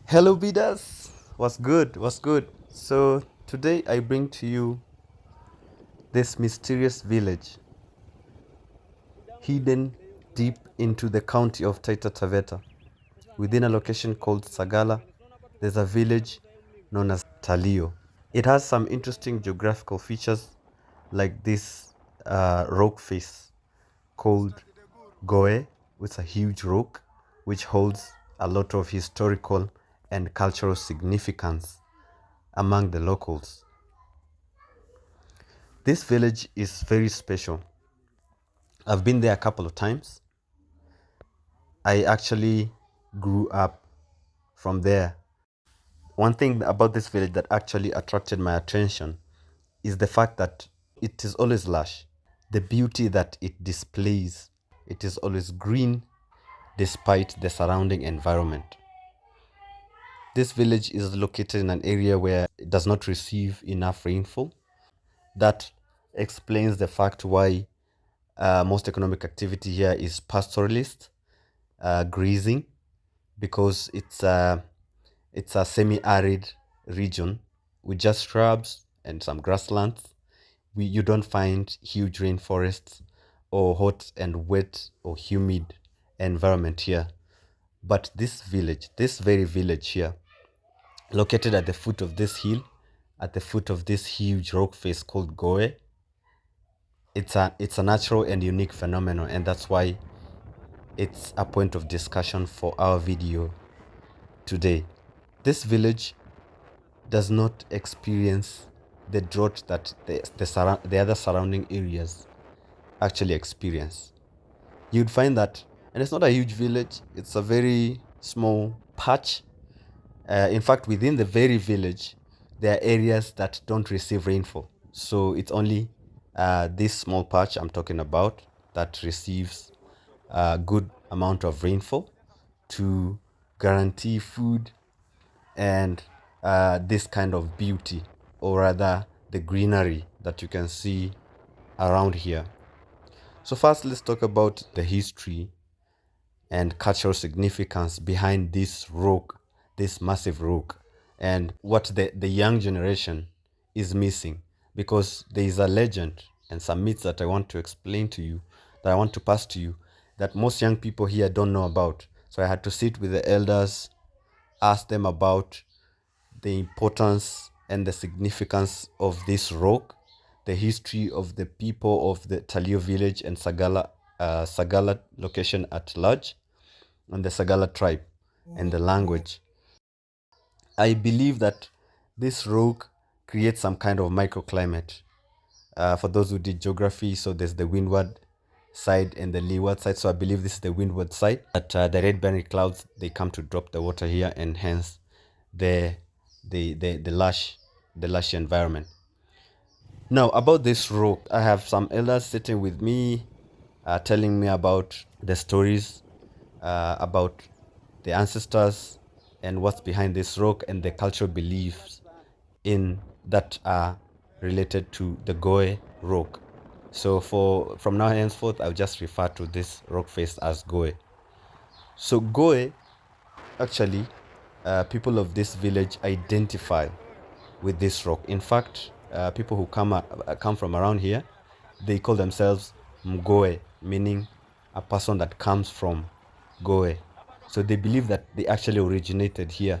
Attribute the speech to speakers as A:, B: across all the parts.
A: Hello, Bidas. What's good? What's good? So, today I bring to you this mysterious village hidden deep into the county of Taita Taveta. Within a location called Sagalla, there's a village known as Talio. It has some interesting geographical features like this rock face called Goe, which is a huge rock which holds a lot of historical and cultural significance among the locals. This village is very special. I've been there a couple of times. I actually grew up from there. One thing about this village that actually attracted my attention is the fact that it is always lush. The beauty that it displays, it is always green despite the surrounding environment. This village is located in an area where it does not receive enough rainfall. That explains the fact why most economic activity here is pastoralist, grazing, because it's a semi-arid region with just shrubs and some grasslands. You don't find huge rainforests or hot and wet or humid environment here. But this village, this very village here, located at the foot of this hill, at the foot of this huge rock face called Goe, it's a natural and unique phenomenon, and that's why it's a point of discussion for our video today. This village does not experience the drought that the other surrounding areas actually experience. You'd find that, and it's not a huge village, it's a very small patch. In fact, within the very village, there are areas that don't receive rainfall. So it's only this small patch I'm talking about that receives a good amount of rainfall to guarantee food and this kind of beauty, or rather the greenery that you can see around here. So first, let's talk about the history and cultural significance behind this rock, this massive rock, and what the young generation is missing. Because there is a legend and some myths that I want to explain to you, that I want to pass to you, that most young people here don't know about. So I had to sit with the elders, ask them about the importance and the significance of this rock, the history of the people of the Talio village and Sagalla location at large, and the Sagalla tribe and the language. I believe that this rock creates some kind of microclimate. For those who did geography, so there's the windward side and the leeward side. So I believe this is the windward side. That the red berry clouds, they come to drop the water here, and hence the the lush environment. Now about this rock, I have some elders sitting with me, telling me about the stories, about the ancestors and what's behind this rock and the cultural beliefs in that are related to the Goe rock. So from now henceforth, I'll just refer to this rock face as Goe. So Goe, actually, people of this village identify with this rock. In fact, people who come from around here, they call themselves Mgoe, meaning a person that comes from Goe. So they believe that they actually originated here.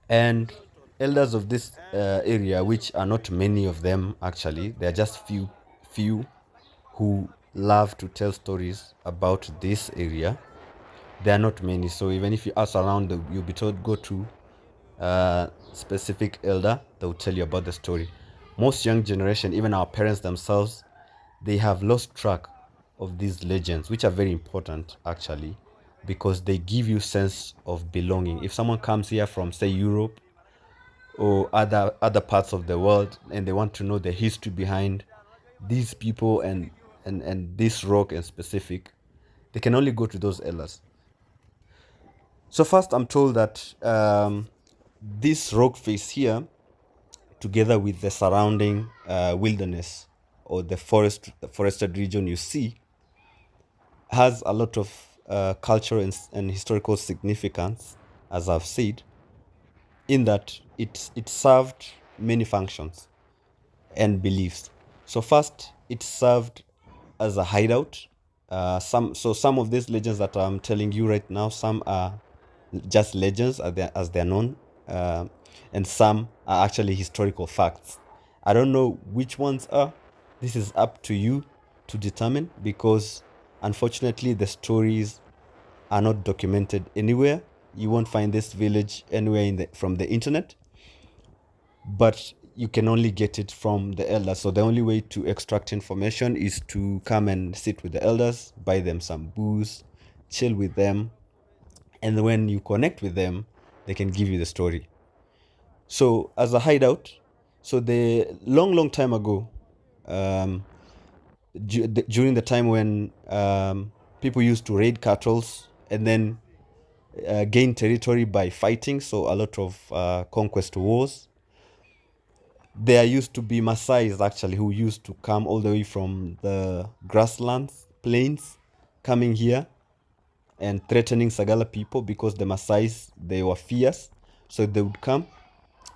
A: And elders of this area, which are not many of them actually, they are just few who love to tell stories about this area. There are not many, so even if you ask around, you'll be told go to specific elder, they'll tell you about the story. Most young generation, even our parents themselves, they have lost track of these legends, which are very important actually, because they give you sense of belonging. If someone comes here from, say, Europe or other parts of the world, and they want to know the history behind these people and this rock in specific, they can only go to those elders. So first, I'm told that this rock face here, together with the surrounding wilderness or the forested region you see, has a lot of cultural and historical significance as I've said, in that it served many functions and beliefs. So first, it served as a hideout. Some of these legends that I'm telling you right now, some are just legends as they're known, uh, and some are actually historical facts. I don't know which ones are. This is up to you to determine, because unfortunately the stories are not documented anywhere. You won't find this village anywhere from the internet, but you can only get it from the elders. So the only way to extract information is to come and sit with the elders, buy them some booze, chill with them, and when you connect with them, they can give you the story. So as a hideout, so the long time ago, um, during the time when people used to raid cattle and then gain territory by fighting, so a lot of conquest wars, there used to be Maasais actually who used to come all the way from the grasslands, plains, coming here and threatening Sagalla people, because the Maasais, they were fierce. So they would come,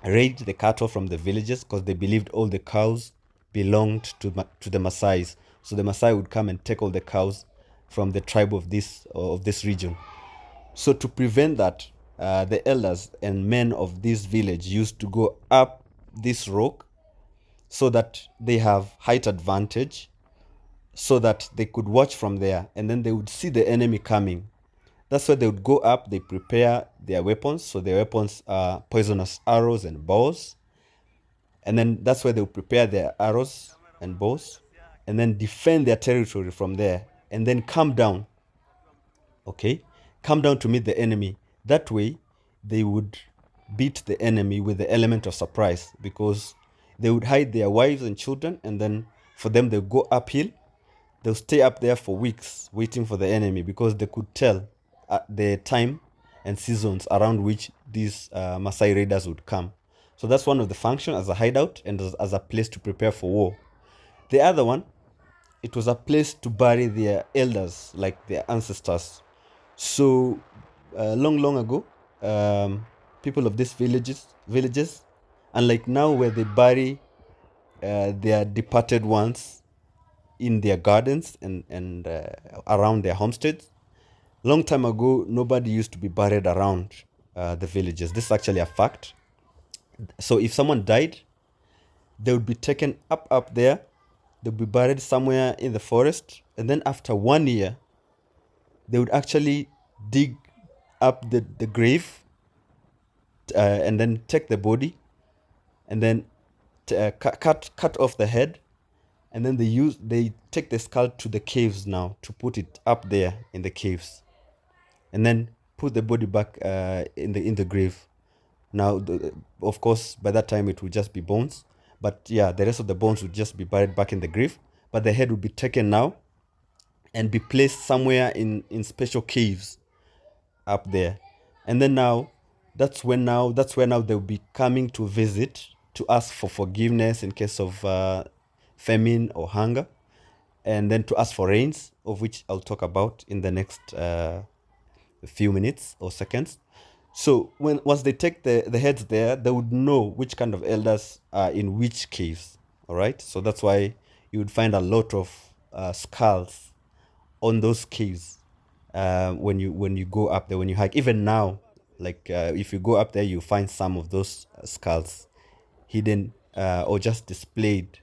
A: raid the cattle from the villages, because they believed all the cows belonged to the Maasais. So the Maasai would come and take all the cows from the tribe of this region. So to prevent that, the elders and men of this village used to go up this rock, so that they have height advantage, so that they could watch from there, and then they would see the enemy coming. That's why they would go up, they prepare their weapons. So their weapons are poisonous arrows and bows. And then that's why they would prepare their arrows and bows, and then defend their territory from there, and then come down. Okay? Come down to meet the enemy. That way, they would beat the enemy with the element of surprise, because they would hide their wives and children, and then for them, they'll go uphill. They'll stay up there for weeks waiting for the enemy, because they could tell the time and seasons around which these Maasai raiders would come. So that's one of the functions, as a hideout and as a place to prepare for war. The other one, it was a place to bury their elders, like their ancestors. So long ago, people of these villages, unlike now where they bury their departed ones in their gardens and around their homesteads, long time ago, nobody used to be buried around the villages. This is actually a fact. So if someone died, they would be taken up there. They'd be buried somewhere in the forest, and then after 1 year, they would actually dig up the grave, and then take the body, and then cut off the head, and then they take the skull to the caves now to put it up there in the caves, and then put the body back in the grave. Now, of course, by that time it would just be bones, but yeah, the rest of the bones would just be buried back in the grave. But the head would be taken now and be placed somewhere in special caves up there. And then now, that's where now they'll be coming to visit, to ask for forgiveness in case of famine or hunger, and then to ask for rains, of which I'll talk about in the next few minutes or seconds. So once they take the heads there, they would know which kind of elders are in which caves. All right. So that's why you would find a lot of skulls on those caves when you go up there, when you hike. Even now, like if you go up there, you find some of those skulls hidden or just displayed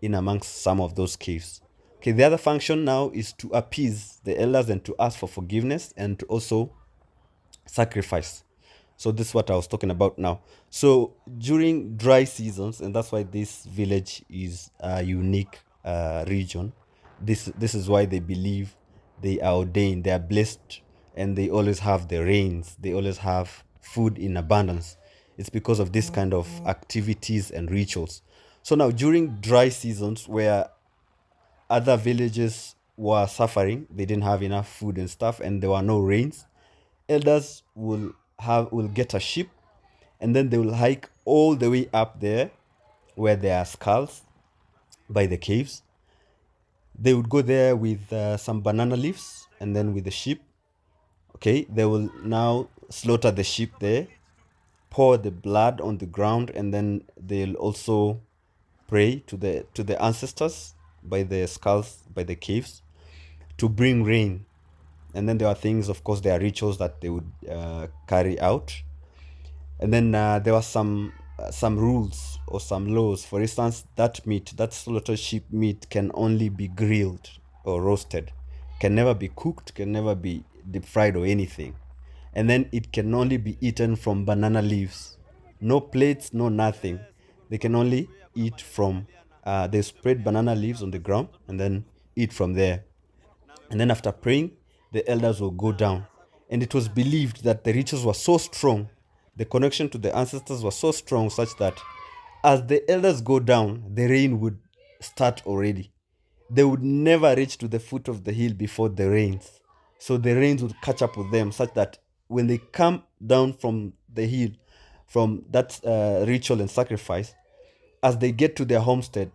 A: in amongst some of those caves. Okay, the other function now is to appease the elders and to ask for forgiveness and to also sacrifice. So this is what I was talking about now. So during dry seasons, and that's why this village is a unique region. This is why they believe they are ordained, they are blessed, and they always have the rains. They always have food in abundance. It's because of this kind of activities and rituals. So now during dry seasons, where other villages were suffering, they didn't have enough food and stuff, and there were no rains, elders will get a ship, and then they will hike all the way up there where there are skulls by the caves. They would go there with some banana leaves, and then with the ship. Okay, they will now slaughter the sheep there, pour the blood on the ground, and then they'll also pray to the ancestors by the skulls, by the caves, to bring rain. And then there are things, of course, there are rituals that they would carry out. And then there were some rules or some laws. For instance, that meat, that slaughtered sheep meat, can only be grilled or roasted, can never be cooked, can never be deep fried or anything. And then it can only be eaten from banana leaves. No plates, no nothing. They can only eat from, they spread banana leaves on the ground and then eat from there. And then after praying, the elders will go down. And it was believed that the rituals were so strong, the connection to the ancestors was so strong, such that as the elders go down, the rain would start already. They would never reach to the foot of the hill before the rains. So the rains would catch up with them, such that when they come down from the hill, from that ritual and sacrifice, as they get to their homestead,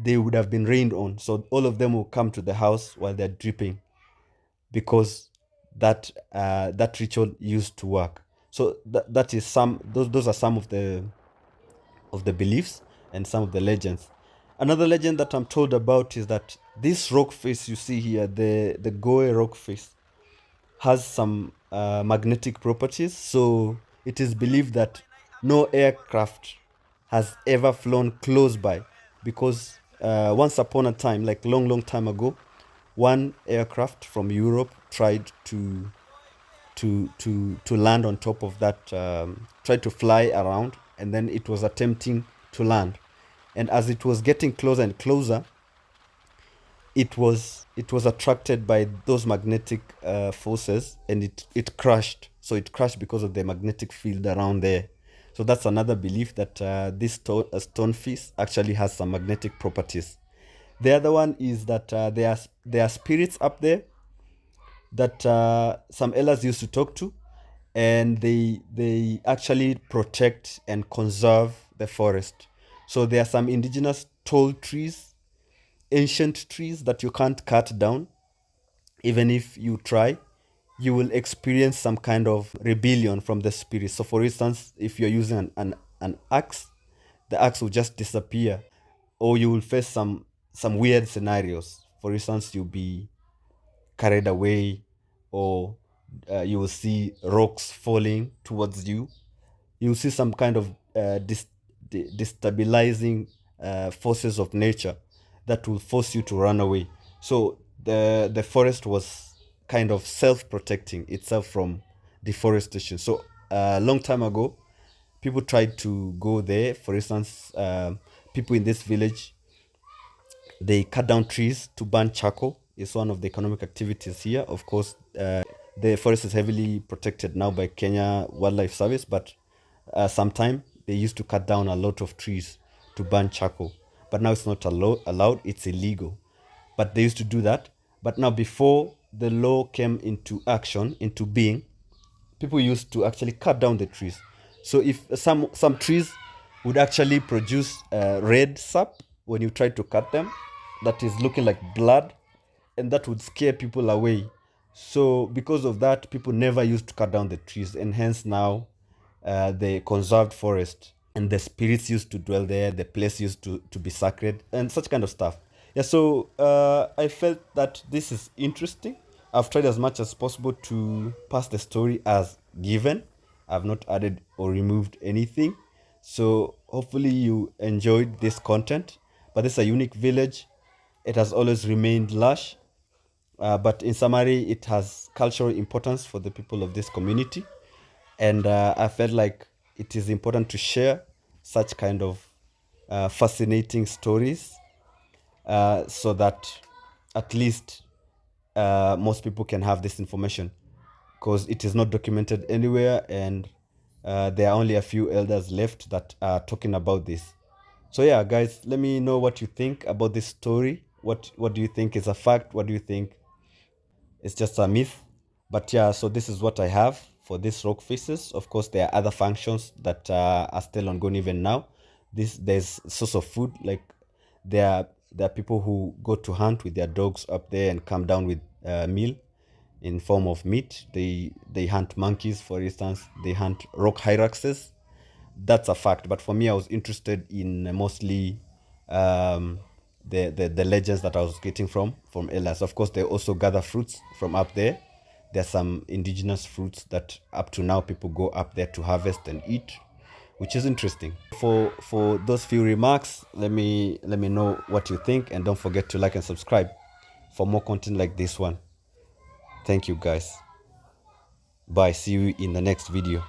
A: they would have been rained on. So all of them will come to the house while they're dripping, because that ritual used to work. So that is some, those are some of the beliefs and some of the legends. Another legend that I'm told about is that this rock face you see here, the Goe Rock face, has some magnetic properties. So it is believed that no aircraft has ever flown close by, because once upon a time, like long time ago, one aircraft from Europe tried to land on top of that, tried to fly around, and then it was attempting to land. And as it was getting closer and closer, it was attracted by those magnetic forces, and it crashed. So it crashed because of the magnetic field around there. So that's another belief, that this stone face actually has some magnetic properties. The other one is that there are spirits up there that some elders used to talk to, and they actually protect and conserve the forest. So there are some indigenous tall trees, ancient trees that you can't cut down. Even if you try, you will experience some kind of rebellion from the spirit. So for instance, if you're using an axe, the axe will just disappear, or you will face some weird scenarios. For instance, you'll be carried away, or you will see rocks falling towards you. You'll see some kind of destabilizing forces of nature that will force you to run away. So the forest was kind of self-protecting itself from deforestation. So a long time ago, people tried to go there. For instance, people in this village, they cut down trees to burn charcoal. It's one of the economic activities here. Of course, the forest is heavily protected now by Kenya Wildlife Service, but sometime they used to cut down a lot of trees to burn charcoal. But now it's not allowed, it's illegal. But they used to do that. But now, before the law came into action, into being, people used to actually cut down the trees. So if some trees would actually produce red sap when you try to cut them, that is looking like blood, and that would scare people away. So because of that, people never used to cut down the trees, and hence now the conserved forest, and the spirits used to dwell there, the place used to be sacred, and such kind of stuff. Yeah, so I felt that this is interesting. I've tried as much as possible to pass the story as given. I've not added or removed anything. So hopefully you enjoyed this content. But this is a unique village. It has always remained lush. But in summary, it has cultural importance for the people of this community. And I felt like it is important to share such kind of fascinating stories, so that at least most people can have this information, because it is not documented anywhere, and there are only a few elders left that are talking about this. So yeah, guys, let me know what you think about this story. What do you think is a fact? What do you think it's just a myth? But yeah, so this is what I have for these rock faces. Of course, there are other functions that are still ongoing even now. There's source of food. Like there are people who go to hunt with their dogs up there and come down with meal. in form of meat. They hunt monkeys, for instance. They hunt rock hyraxes. That's a fact. But for me, I was interested in mostly the legends that I was getting from elders. Of course, they also gather fruits from up there. There's some indigenous fruits that up to now people go up there to harvest and eat, which is interesting. For those few remarks, let me know what you think, and don't forget to like and subscribe for more content like this one. Thank you guys. Bye. See you in the next video.